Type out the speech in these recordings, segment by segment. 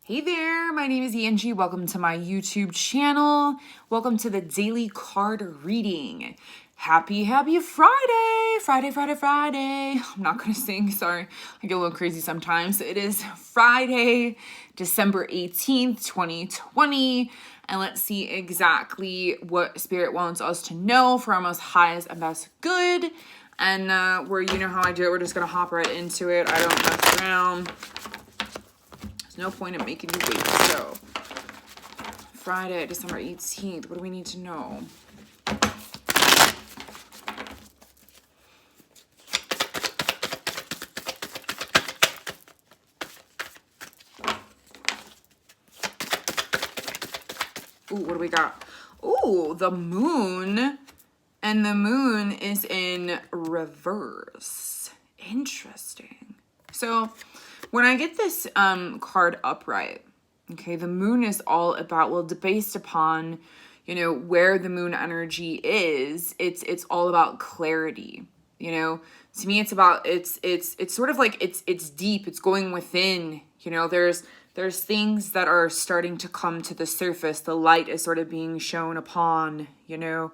Hey there, my name is Angie. Welcome to my YouTube channel. Welcome to the daily card reading. Happy Friday! Friday. I'm not gonna sing, sorry. I get a little crazy sometimes. It is Friday, December 18th, 2020. And let's see exactly what Spirit wants us to know for our most highest and best good. And you know how I do it, we're just gonna hop right into it. I don't mess around. No point in making you wait. So, Friday, December 18th. What do we need to know? Ooh, what do we got? Ooh, the moon. And the moon is in reverse. Interesting. So, when I get this card upright, okay, the moon is all about, well, based upon, you know, where the moon energy is, it's all about clarity. You know, to me, it's about, it's sort of like, it's deep, it's going within, you know, there's things that are starting to come to the surface. The light is sort of being shown upon, you know,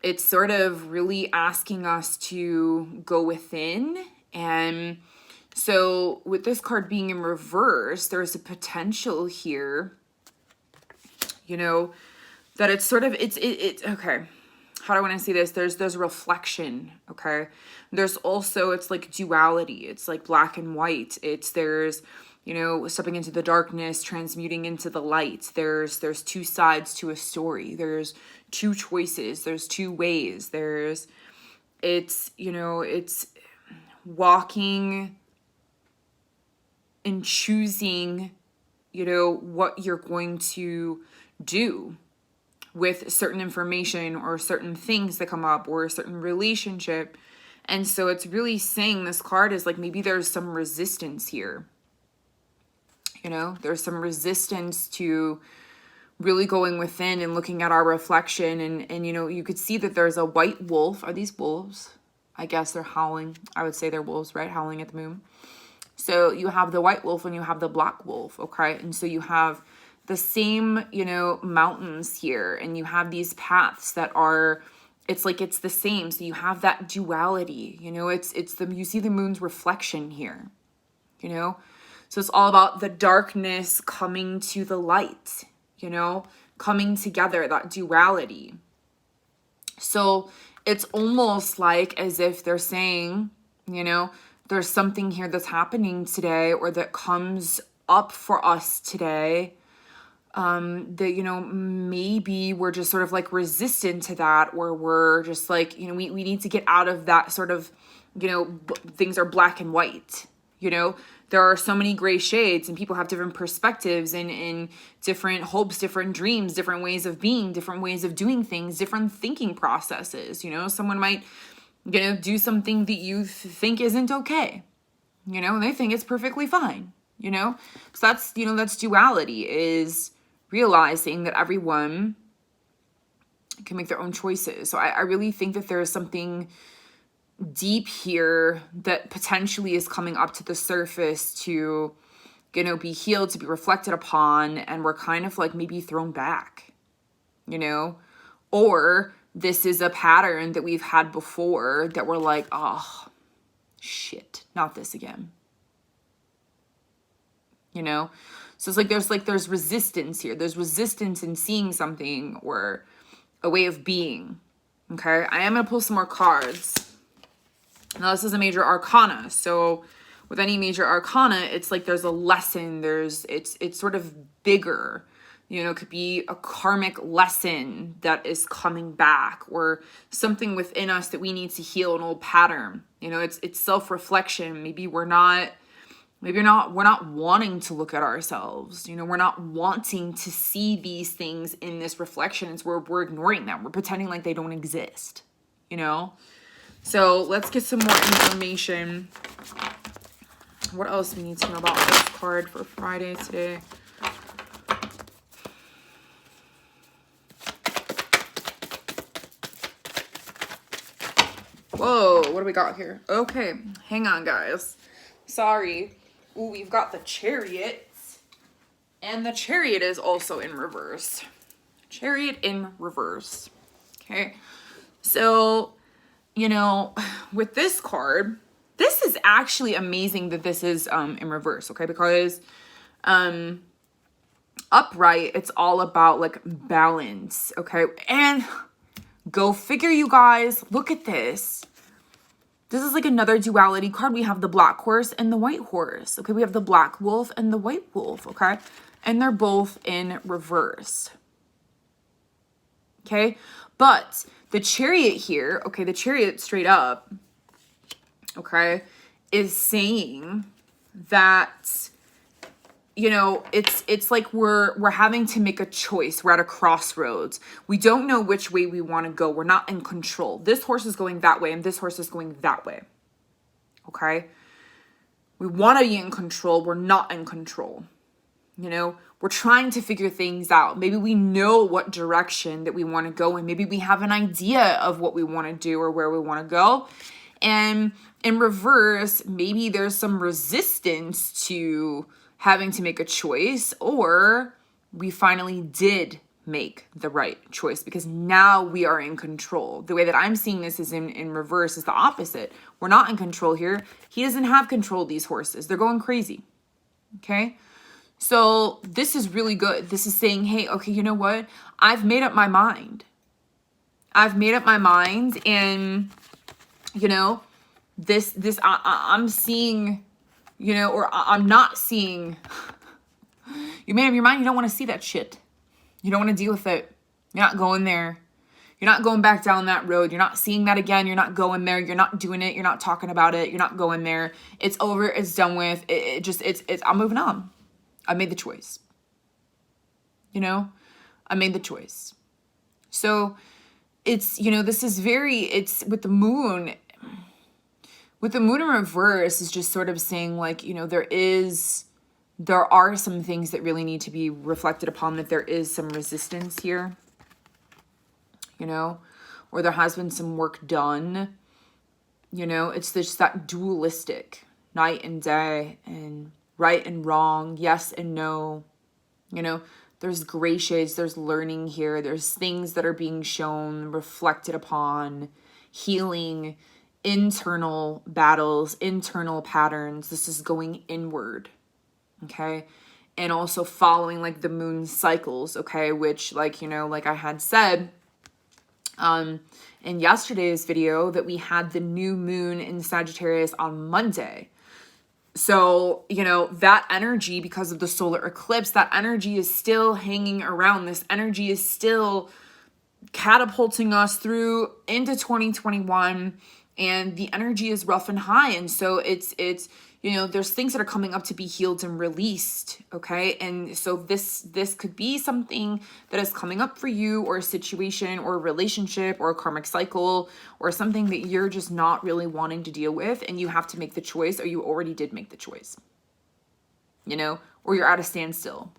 it's sort of really asking us to go within. And so with this card being in reverse, there's a potential here, you know, that it's sort of, it's okay. How do I want to see this? There's reflection, okay? There's also, it's like duality. It's like black and white. There's, you know, stepping into the darkness, transmuting into the light. There's two sides to a story. There's two choices. There's two ways. It's, you know, it's walking and choosing, you know, what you're going to do with certain information or certain things that come up or a certain relationship. And so it's really saying, this card is like, maybe there's some resistance here. You know, there's some resistance to really going within and looking at our reflection. And you know, you could see that there's a white wolf. Are these wolves? I guess they're howling. I would say they're wolves, right? Howling at the moon. So you have the white wolf and you have the black wolf, okay? And so you have the same, you know, mountains here, and you have these paths that are, it's like it's the same. So you have that duality, you know, you see the moon's reflection here, you know? So it's all about the darkness coming to the light, you know, coming together, that duality. So it's almost like as if they're saying, you know, there's something here that's happening today or that comes up for us today, that, you know, maybe we're just sort of like resistant to that, or we're just like, you know, we need to get out of that sort of, you know, things are black and white, you know, there are so many gray shades and people have different perspectives and different hopes, different dreams, different ways of being, different ways of doing things, different thinking processes. You know, someone might, you know, do something that you think isn't okay, you know, and they think it's perfectly fine, you know? So that's, you know, that's duality, is realizing that everyone can make their own choices. So I really think that there is something deep here that potentially is coming up to the surface to, you know, be healed, to be reflected upon, and we're kind of like maybe thrown back, you know? Or this is a pattern that we've had before that we're like, oh, shit, not this again. You know? So it's like there's resistance here. There's resistance in seeing something or a way of being. Okay? I am going to pull some more cards. Now, this is a major arcana. So with any major arcana, it's like there's a lesson. It's sort of bigger. You know, it could be a karmic lesson that is coming back, or something within us that we need to heal, an old pattern. You know, it's self-reflection. Maybe we're not wanting to look at ourselves. You know, we're not wanting to see these things in this reflection. It's where we're ignoring them. We're pretending like they don't exist, you know? So let's get some more information. What else we need to know about this card for Friday today? Whoa, what do we got here? Okay, hang on, guys. Sorry. Ooh, we've got the Chariot. And the Chariot is also in reverse. Chariot in reverse. Okay. So, you know, with this card, this is actually amazing that this is in reverse, okay? Because upright, it's all about like balance, okay? And go figure, you guys, look at this. This is like another duality card. We have the black horse and the white horse, okay? We have the black wolf and the white wolf, okay? And they're both in reverse, okay? But the Chariot here, okay, the Chariot straight up, okay, is saying that, you know, it's like we're having to make a choice. We're at a crossroads. We don't know which way we want to go. We're not in control. This horse is going that way and this horse is going that way. Okay? We want to be in control. We're not in control. You know, we're trying to figure things out. Maybe we know what direction that we want to go in. Maybe we have an idea of what we want to do or where we want to go. And in reverse, maybe there's some resistance to having to make a choice, or we finally did make the right choice because now we are in control. The way that I'm seeing this is in reverse is the opposite. We're not in control here. He doesn't have control of these horses. They're going crazy. Okay? So this is really good. This is saying, hey, okay, you know what? I've made up my mind. I've made up my mind, and you know, I'm seeing, you know, or I'm not seeing. You made up your mind. You don't want to see that shit. You don't want to deal with it. You're not going there. You're not going back down that road. You're not seeing that again. You're not going there. You're not doing it. You're not talking about it. You're not going there. It's over. It's done with. I'm moving on. I made the choice. You know, I made the choice. So it's, you know, this is it's with the moon. With the moon in reverse is just sort of saying like, you know, there are some things that really need to be reflected upon, that there is some resistance here, you know, or there has been some work done. You know, it's just that dualistic night and day and right and wrong, yes and no. You know, there's gray shades, there's learning here, there's things that are being shown, reflected upon, healing, internal battles, internal patterns. This is going inward, okay? And also following like the moon cycles, okay? Which, like, you know, like I had said in yesterday's video, that we had the new moon in Sagittarius on Monday. So, you know, that energy, because of the solar eclipse, that energy is still hanging around. This energy is still catapulting us through into 2021, and the energy is rough and high. And so it's, you know, there's things that are coming up to be healed and released. Okay. And so this could be something that is coming up for you, or a situation or a relationship or a karmic cycle, or something that you're just not really wanting to deal with. And you have to make the choice, or you already did make the choice, you know, or you're at a standstill.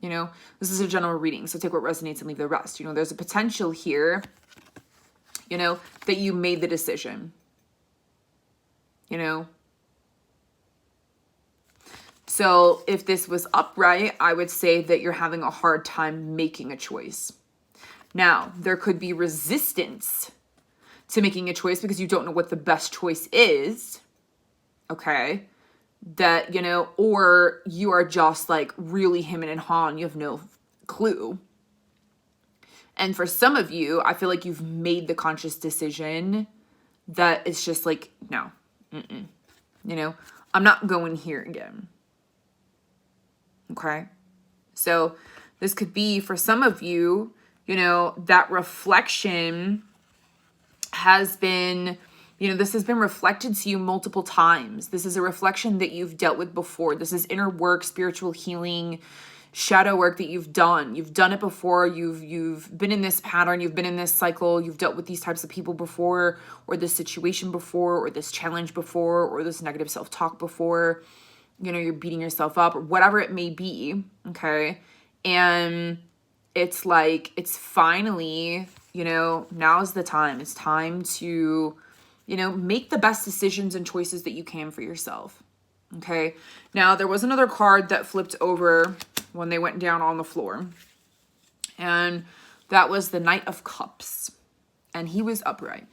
You know, this is a general reading, so take what resonates and leave the rest. You know, there's a potential here, you know, that you made the decision, you know. So if this was upright, I would say that you're having a hard time making a choice. Now, there could be resistance to making a choice because you don't know what the best choice is, okay? That, you know, or you are just like really hemming and hawing. You have no clue. And for some of you, I feel like you've made the conscious decision that it's just like, no, you know, I'm not going here again. Okay. So this could be for some of you, you know, that reflection has been, you know, this has been reflected to you multiple times. This is a reflection that you've dealt with before. This is inner work, spiritual healing, shadow work that you've done. You've done it before. You've been in this pattern. You've been in this cycle. You've dealt with these types of people before, or this situation before, or this challenge before, or this negative self-talk before. You know, you're beating yourself up, or whatever it may be. Okay. And it's like, it's finally, you know, now's the time. It's time to, you know, make the best decisions and choices that you can for yourself. Okay. Now, there was another card that flipped over when they went down on the floor. And that was the Knight of Cups. And he was upright.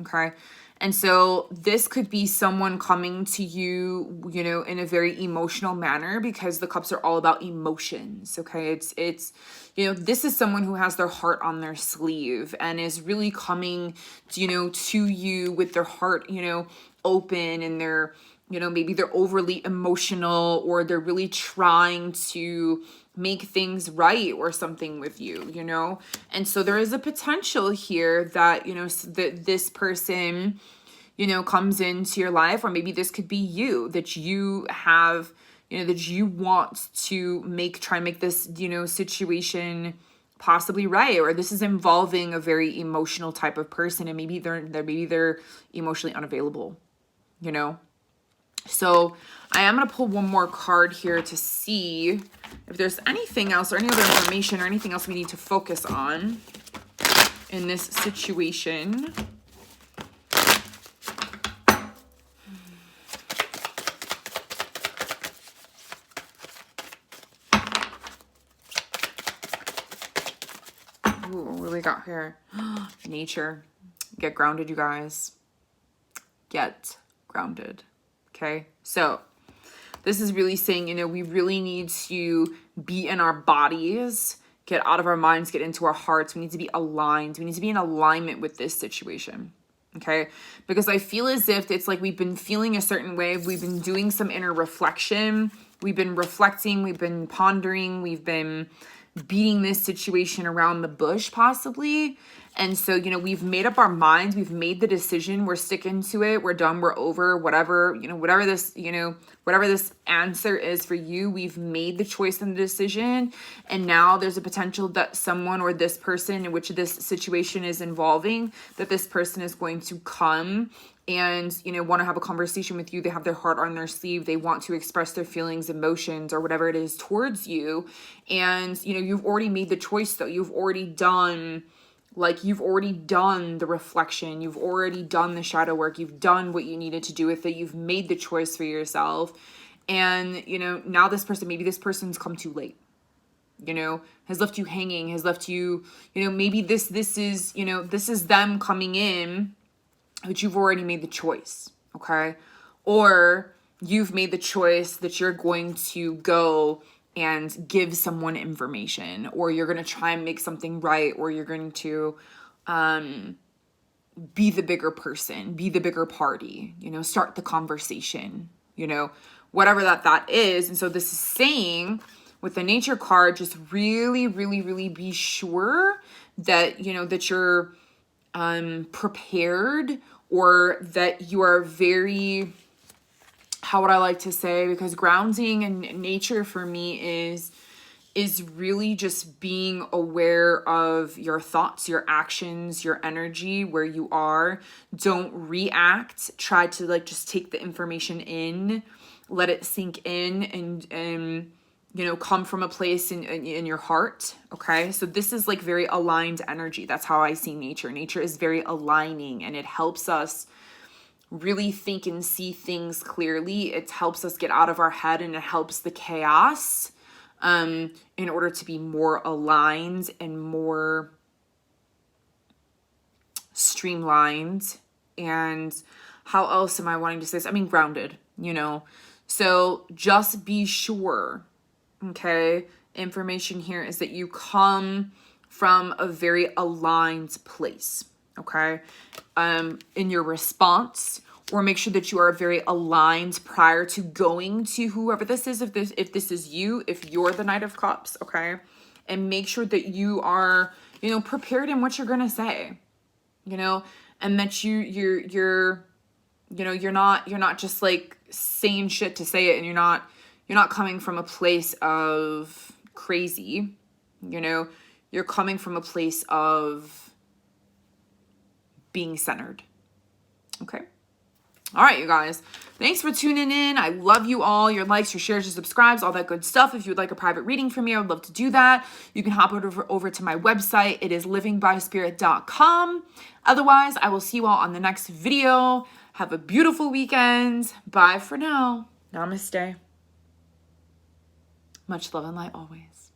Okay. And so this could be someone coming to you, you know, in a very emotional manner, because the cups are all about emotions. Okay. It's, you know, this is someone who has their heart on their sleeve and is really coming, you know, to you with their heart, you know, open, and they're, you know, maybe they're overly emotional, or they're really trying to make things right or something with you, you know? And so there is a potential here that, you know, that this person, you know, comes into your life, or maybe this could be you, that you have, you know, that you want to try and make this, you know, situation possibly right, or this is involving a very emotional type of person, and maybe they're emotionally unavailable, you know? So I am going to pull one more card here to see if there's anything else, or any other information, or anything else we need to focus on in this situation. Ooh, what do we got here? Nature. Get grounded, you guys. Get grounded. Okay, so this is really saying, you know, we really need to be in our bodies, get out of our minds, get into our hearts. We need to be aligned. We need to be in alignment with this situation. Okay, because I feel as if it's like we've been feeling a certain way. We've been doing some inner reflection. We've been reflecting. We've been pondering. We've been beating this situation around the bush, possibly. And so, you know, we've made up our minds. We've made the decision. We're sticking to it. We're done. We're over. Whatever, you know, whatever this, you know, whatever this answer is for you, we've made the choice and the decision. And now there's a potential that someone, or this person in which this situation is involving, that this person is going to come and, you know, want to have a conversation with you. They have their heart on their sleeve. They want to express their feelings, emotions, or whatever it is towards you. And, you know, you've already made the choice, though. You've already done the reflection. You've already done the shadow work. You've done what you needed to do with it. You've made the choice for yourself. And, you know, now maybe this person's come too late, you know, has left you hanging, has left you, you know, maybe this is, you know, this is them coming in, but you've already made the choice. Okay. Or you've made the choice that you're going to go and give someone information, or you're going to try and make something right, or you're going to be the bigger person, be the bigger party, you know, start the conversation, you know, whatever that is. And so this is saying, with the nature card, just really, really, really be sure that, you know, that you're prepared, or that you are very, how would I like to say, because grounding in nature for me is really just being aware of your thoughts, your actions, your energy, where you are. Don't react. Try to like just take the information in, let it sink in, and you know, come from a place in your heart. Okay, so this is like very aligned energy. That's how I see nature. Nature is very aligning, and it helps us really think and see things clearly. It helps us get out of our head, and it helps the chaos in order to be more aligned and more streamlined. And how else am I wanting to say this? I mean, grounded, you know. So just be sure, okay? Information here is that you come from a very aligned place, okay? In your response, or make sure that you are very aligned prior to going to whoever this is. If this is you, if you're the Knight of Cups, okay? And make sure that you are, you know, prepared in what you're going to say, you know, and that you're you know, you're not just like saying shit to say it, and you're not coming from a place of crazy, you know, you're coming from a place of being centered. Okay. All right, you guys. Thanks for tuning in. I love you all. Your likes, your shares, your subscribes, all that good stuff. If you would like a private reading from me, I would love to do that. You can hop over to my website. It is livingbyspirit.com. Otherwise, I will see you all on the next video. Have a beautiful weekend. Bye for now. Namaste. Much love and light always.